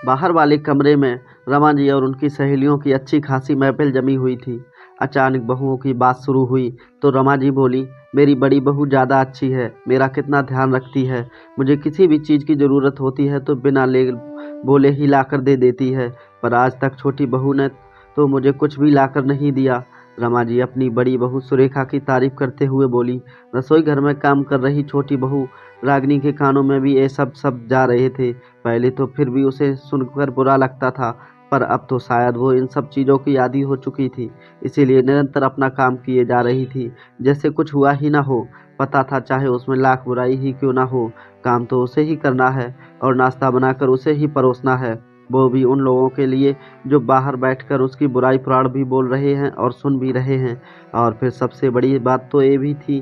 बाहर वाले कमरे में रमा जी और उनकी सहेलियों की अच्छी खासी महफिल जमी हुई थी। अचानक बहुओं की बात शुरू हुई तो रमा जी बोली, मेरी बड़ी बहू ज़्यादा अच्छी है, मेरा कितना ध्यान रखती है। मुझे किसी भी चीज़ की ज़रूरत होती है तो बिना ले बोले ही लाकर दे देती है, पर आज तक छोटी बहू ने तो मुझे कुछ भी लाकर नहीं दिया। रमा जी अपनी बड़ी बहू सुरेखा की तारीफ करते हुए बोली। रसोई घर में काम कर रही छोटी बहू रागिनी के कानों में भी ये सब जा रहे थे। पहले तो फिर भी उसे सुनकर बुरा लगता था, पर अब तो शायद वो इन सब चीज़ों की आदी हो चुकी थी, इसीलिए निरंतर अपना काम किए जा रही थी, जैसे कुछ हुआ ही ना हो। पता था चाहे उसमें लाख बुराई ही क्यों ना हो, काम तो उसे ही करना है और नाश्ता बनाकर उसे ही परोसना है, वो भी उन लोगों के लिए जो बाहर बैठकर उसकी बुराई पुराण भी बोल रहे हैं और सुन भी रहे हैं। और फिर सबसे बड़ी बात तो ये भी थी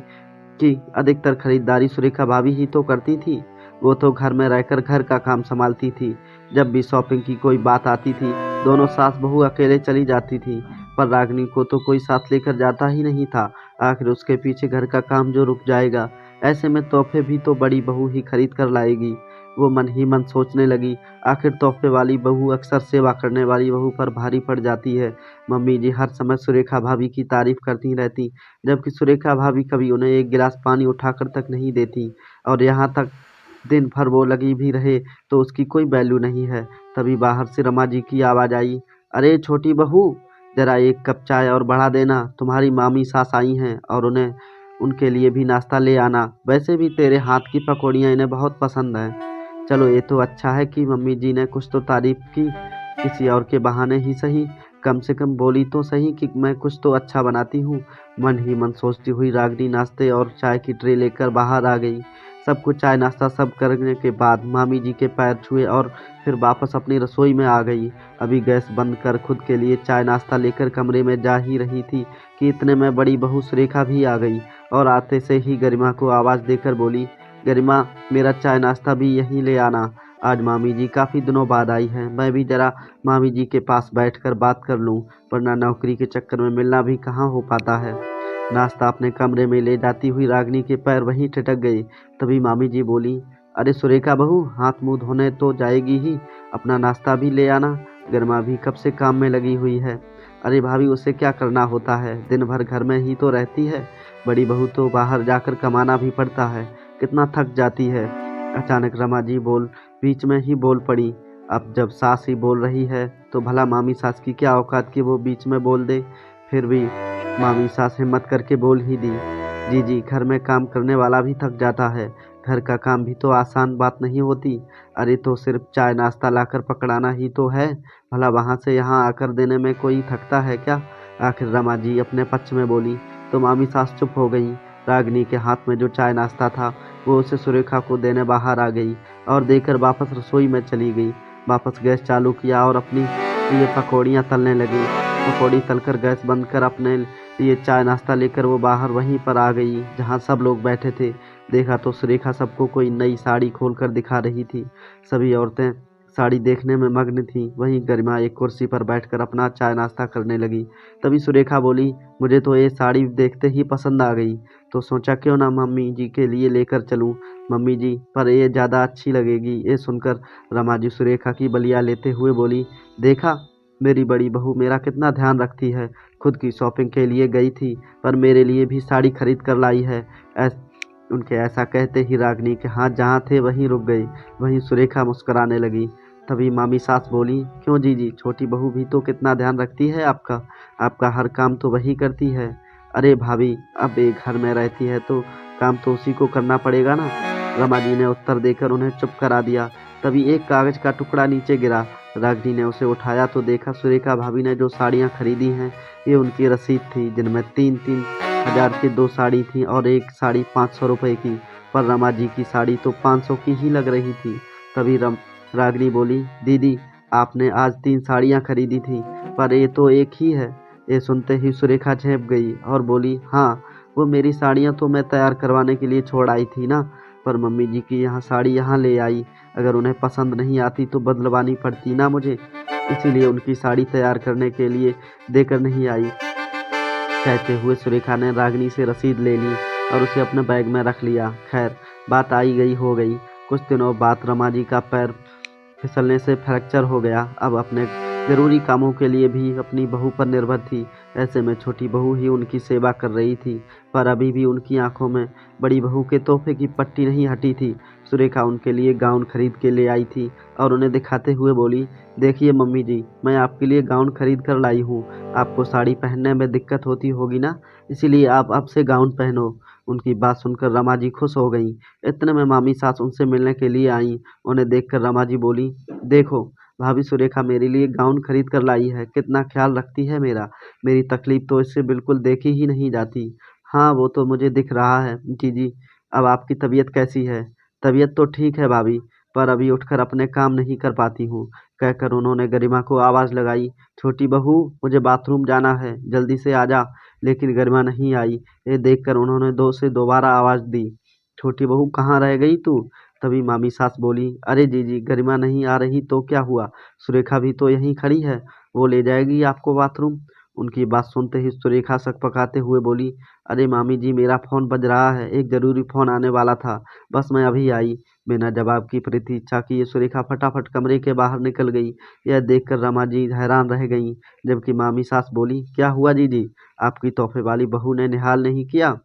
कि अधिकतर खरीदारी सुरेखा भाभी ही तो करती थी। वो तो घर में रहकर घर का काम संभालती थी। जब भी शॉपिंग की कोई बात आती थी, दोनों सास बहू अकेले चली जाती थी, पर रागिनी को तो कोई साथ लेकर जाता ही नहीं था। आखिर उसके पीछे घर का काम जो रुक जाएगा, ऐसे में तोहफे भी तो बड़ी बहू ही खरीद कर लाएगी। वो मन ही मन सोचने लगी, आखिर तोहफे वाली बहू अक्सर सेवा करने वाली बहू पर भारी पड़ जाती है। मम्मी जी हर समय सुरेखा भाभी की तारीफ करती रहती, जबकि सुरेखा भाभी कभी उन्हें एक गिलास पानी उठाकर तक नहीं देती, और यहाँ तक दिन भर वो लगी भी रहे तो उसकी कोई वैल्यू नहीं है। तभी बाहर से रमा जी की आवाज़ आई, अरे छोटी बहू, जरा एक कप चाय और बढ़ा देना, तुम्हारी मामी सास आई हैं और उन्हें उनके लिए भी नाश्ता ले आना, वैसे भी तेरे हाथ की पकौड़ियाँ इन्हें बहुत पसंद हैं। चलो ये तो अच्छा है कि मम्मी जी ने कुछ तो तारीफ की, किसी और के बहाने ही सही, कम से कम बोली तो सही कि मैं कुछ तो अच्छा बनाती हूँ। मन ही मन सोचती हुई रागिनी नाश्ते और चाय की ट्रे लेकर बाहर आ गई। सब कुछ चाय नाश्ता सब करने के बाद मामी जी के पैर छुए और फिर वापस अपनी रसोई में आ गई। अभी गैस बंद कर खुद के लिए चाय नाश्ता लेकर कमरे में जा ही रही थी कि इतने में बड़ी बहू सुरेखा भी आ गई और आते से ही गरिमा को आवाज़ देकर बोली, गरिमा, मेरा चाय नाश्ता भी यहीं ले आना। आज मामी जी काफ़ी दिनों बाद आई हैं, मैं भी ज़रा मामी जी के पास बैठकर बात कर लूं, वरना नौकरी के चक्कर में मिलना भी कहाँ हो पाता है। नाश्ता अपने कमरे में ले जाती हुई रागिनी के पैर वहीं ठिठक गए। तभी मामी जी बोली, अरे सुरेखा बहू, हाथ मुंह धोने तो जाएगी ही, अपना नाश्ता भी ले आना। गरिमा भी कब से काम में लगी हुई है। अरे भाभी, उसे क्या करना होता है, दिन भर घर में ही तो रहती है, बड़ी बहू तो बाहर जाकर कमाना भी पड़ता है, कितना थक जाती है। अचानक रमा जी बीच में ही बोल पड़ी। अब जब सास ही बोल रही है तो भला मामी सास की क्या औकात कि वो बीच में बोल दे। फिर भी मामी सास हिम्मत करके बोल ही दी, जी जी, घर में काम करने वाला भी थक जाता है, घर का काम भी तो आसान बात नहीं होती। अरे तो सिर्फ चाय नाश्ता लाकर पकड़ाना ही तो है, भला वहाँ से यहाँ आकर देने में कोई थकता है क्या। आखिर रमा जी अपने पक्ष में बोली तो मामी सास चुप हो गई। रागिनी के हाथ में जो चाय नाश्ता था वो उसे सुरेखा को देने बाहर आ गई और देकर वापस रसोई में चली गई। वापस गैस चालू किया और अपनी लिए पकौड़ियाँ तलने लगी। पकौड़ी तलकर गैस बंद कर अपने लिए चाय नाश्ता लेकर वो बाहर वहीं पर आ गई जहाँ सब लोग बैठे थे। देखा तो सुरेखा सबको कोई नई साड़ी खोलकर दिखा रही थी। सभी औरतें साड़ी देखने में मग्न थीं। वहीं गरिमा एक कुर्सी पर बैठकर अपना चाय नाश्ता करने लगी। तभी सुरेखा बोली, मुझे तो ये साड़ी देखते ही पसंद आ गई, तो सोचा क्यों ना मम्मी जी के लिए लेकर चलूं। मम्मी जी, पर ये ज़्यादा अच्छी लगेगी। ये सुनकर रमा जी सुरेखा की बलिया लेते हुए बोली, देखा, मेरी बड़ी बहू मेरा कितना ध्यान रखती है, खुद की शॉपिंग के लिए गई थी पर मेरे लिए भी साड़ी खरीद कर लाई है। उनके ऐसा कहते ही रागिनी के हाथ जहाँ थे वहीं रुक गए। वहीं सुरेखा मुस्कुराने लगी। तभी मामी सास बोली, क्यों जीजी, छोटी बहू भी तो कितना ध्यान रखती है आपका, आपका हर काम तो वही करती है। अरे भाभी, अब एक घर में रहती है तो काम तो उसी को करना पड़ेगा ना। रमा जी ने उत्तर देकर उन्हें चुप करा दिया। तभी एक कागज का टुकड़ा नीचे गिरा। रागिनी ने उसे उठाया तो देखा सुरेखा भाभी ने जो साड़ियाँ खरीदी हैं ये उनकी रसीद थी, जिनमें 3-3 हज़ार की 2 साड़ी थी और एक साड़ी 500 रुपये की, पर रमा जी की साड़ी तो 500 की ही लग रही थी। तभी रागिनी बोली, दीदी, आपने आज 3 साड़ियाँ खरीदी थी पर ये तो एक ही है। ये सुनते ही सुरेखा झेंप गई और बोली, हाँ, वो मेरी साड़ियाँ तो मैं तैयार करवाने के लिए छोड़ आई थी ना, पर मम्मी जी की यहाँ साड़ी यहाँ ले आई, अगर उन्हें पसंद नहीं आती तो बदलवानी पड़ती ना मुझे, इसीलिए उनकी साड़ी तैयार करने के लिए देकर नहीं आई। कहते हुए सुरेखा ने रागिनी से रसीद ले ली और उसे अपने बैग में रख लिया। खैर, बात आई गई हो गई। कुछ दिनों बाद रमा जी का पैर फिसलने से फ्रैक्चर हो गया। अब अपने ज़रूरी कामों के लिए भी अपनी बहू पर निर्भर थी। ऐसे में छोटी बहू ही उनकी सेवा कर रही थी, पर अभी भी उनकी आंखों में बड़ी बहू के तोहफे की पट्टी नहीं हटी थी। सुरेखा उनके लिए गाउन खरीद के ले आई थी और उन्हें दिखाते हुए बोली, देखिए मम्मी जी, मैं आपके लिए गाउन खरीद कर लाई हूँ। आपको साड़ी पहनने में दिक्कत होती होगी ना, इसीलिए आप अब से गाउन पहनो। उनकी बात सुनकर रमा जी खुश हो गईं। इतने में मामी सास उनसे मिलने के लिए आईं। उन्हें देखकर रमा जी बोली, देखो भाभी सुरेखा मेरे लिए गाउन खरीद कर लाई है, कितना ख्याल रखती है मेरा। मेरी तकलीफ तो इससे बिल्कुल देखी ही नहीं जाती। हाँ वो तो मुझे दिख रहा है जी। अब आपकी तबीयत कैसी है? तबीयत तो ठीक है भाभी, पर अभी उठकर अपने काम नहीं कर पाती हूँ, कहकर उन्होंने गरिमा को आवाज़ लगाई, छोटी बहू मुझे बाथरूम जाना है, जल्दी से आ जा। लेकिन गरिमा नहीं आई। ये देखकर उन्होंने दोबारा आवाज़ दी, छोटी बहू कहाँ रह गई तू? तभी मामी सास बोली, अरे जीजी गरिमा नहीं आ रही तो क्या हुआ, सुरेखा भी तो यहीं खड़ी है, वो ले जाएगी आपको बाथरूम। उनकी बात सुनते ही सुरेखा सकपकाते हुए बोली, अरे मामी जी मेरा फ़ोन बज रहा है, एक ज़रूरी फ़ोन आने वाला था, बस मैं अभी आई। बिना जवाब की प्रतीक्षा किए सुरेखा फटाफट कमरे के बाहर निकल गई। यह देखकर रमा जी हैरान रह गईं, जबकि मामी सास बोली, क्या हुआ जीजी, आपकी तोहफे वाली बहू ने निहाल नहीं किया?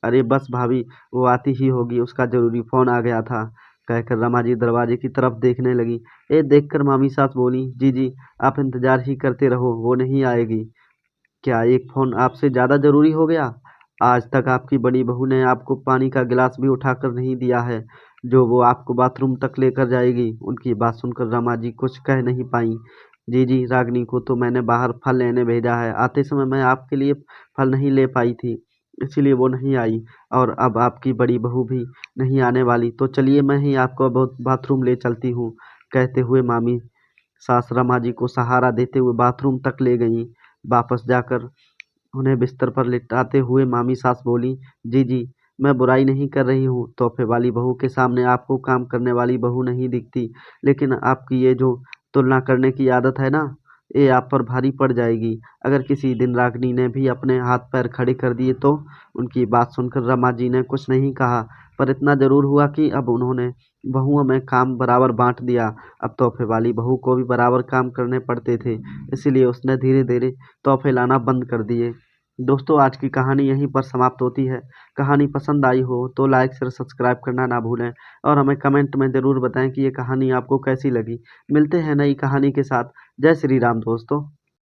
अरे बस भाभी, वो आती ही होगी, उसका ज़रूरी फ़ोन आ गया था, कहकर रमा जी दरवाजे की तरफ देखने लगी। ये देखकर मामी सास बोली, जी आप इंतज़ार ही करते रहो, वो नहीं आएगी। क्या एक फ़ोन आपसे ज़्यादा ज़रूरी हो गया? आज तक आपकी बड़ी बहू ने आपको पानी का गिलास भी उठाकर नहीं दिया है, जो वो आपको बाथरूम तक लेकर जाएगी। उनकी बात सुनकर रमा जी कुछ कह नहीं पाईं। जी रागिनी को तो मैंने बाहर फल लेने भेजा है, आते समय मैं आपके लिए फल नहीं ले पाई थी, इसीलिए वो नहीं आई। और अब आपकी बड़ी बहू भी नहीं आने वाली, तो चलिए मैं ही आपको अब बाथरूम ले चलती हूँ, कहते हुए मामी सास रमा जी को सहारा देते हुए बाथरूम तक ले गईं। वापस जाकर उन्हें बिस्तर पर लिटाते हुए मामी सास बोली, जी मैं बुराई नहीं कर रही हूँ, तोहफे वाली बहू के सामने आपको काम करने वाली बहू नहीं दिखती, लेकिन आपकी ये जो तुलना करने की आदत है ना, ये आप पर भारी पड़ जाएगी। अगर किसी दिन रागिनी ने भी अपने हाथ पैर खड़े कर दिए तो? उनकी बात सुनकर रमा जी ने कुछ नहीं कहा, पर इतना ज़रूर हुआ कि अब उन्होंने बहुओं में काम बराबर बाँट दिया। अब तोहफे वाली बहू को भी बराबर काम करने पड़ते थे, इसीलिए उसने धीरे-धीरे तोहफे लाना बंद कर दिए। दोस्तों आज की कहानी यहीं पर समाप्त होती है। कहानी पसंद आई हो तो लाइक शेयर सब्सक्राइब करना ना भूलें और हमें कमेंट में ज़रूर बताएं कि ये कहानी आपको कैसी लगी। मिलते हैं नई कहानी के साथ। जय श्री राम दोस्तों।